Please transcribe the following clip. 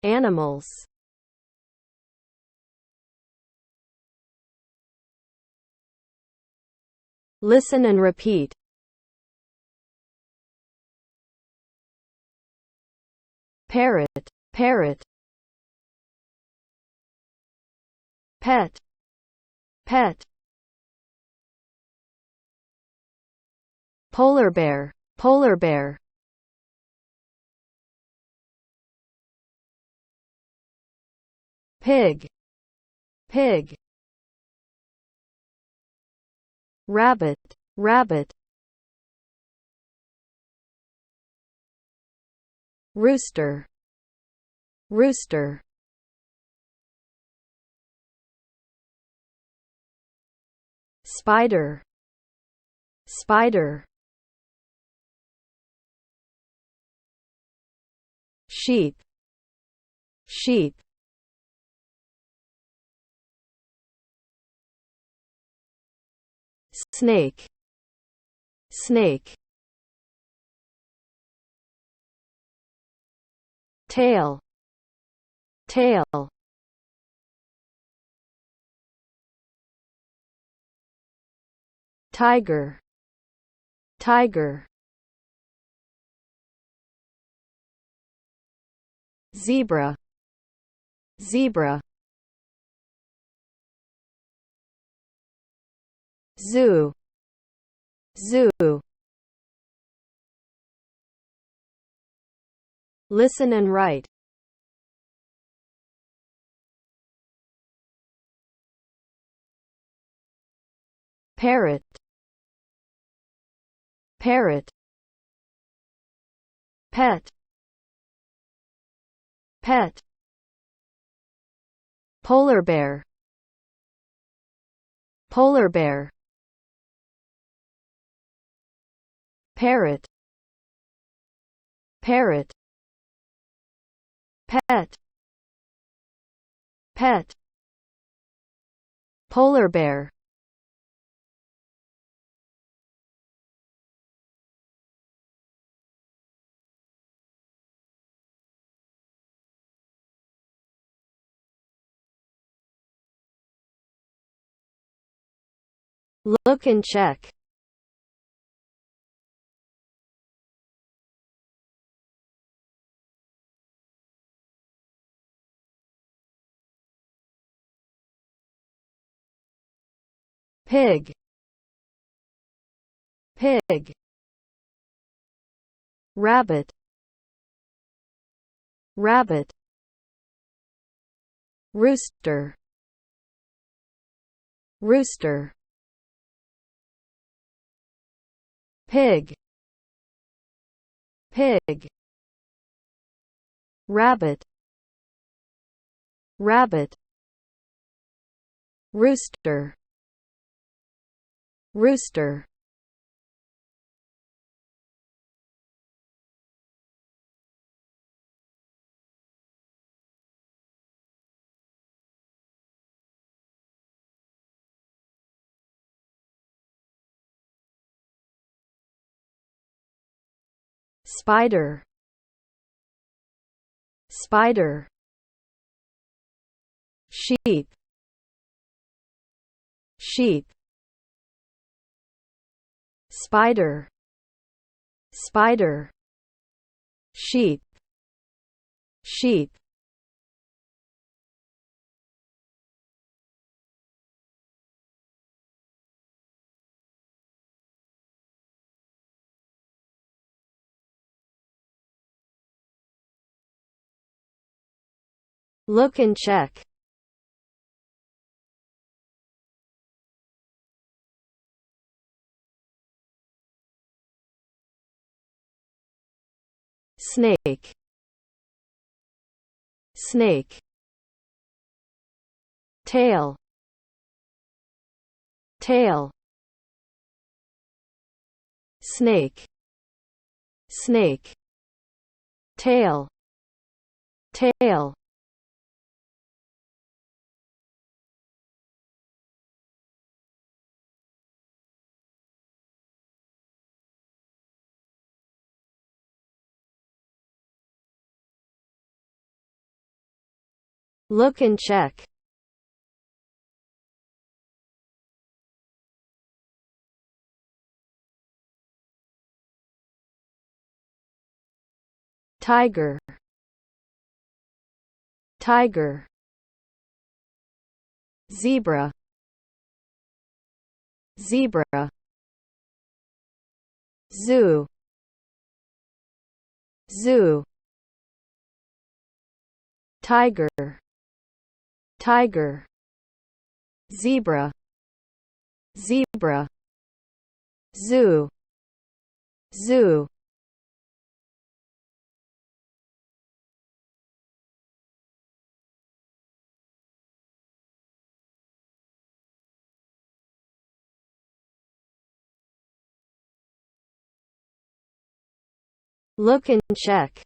animals, listen and repeat, parrot, parrot, pet, pet, polar bear, polar bear, pig, pig, rabbit, rabbit, rooster, rooster, spider, spider, sheep, sheep, snake, snake, tail, tail, tiger, tiger, zebra, zebra, zoo, zoo, listen and write, parrot, parrot, pet, pet, polar bear, polar bear, parrot, parrot, pet, pet, polar bear, look and check, pig, pig, rabbit, rabbit, rooster, rooster, pig, pig, rabbit, rabbit, rooster, rooster, spider, spider, sheep, sheep, spider, spider, sheep, sheep, look and check, snake, snake, tail, tail, snake, snake, tail, tail, Look and check. Tiger. Tiger. Zebra. Zebra. Zoo. Zoo. Tiger. Tiger. Zebra. Zebra. Zoo. Zoo. Look and check.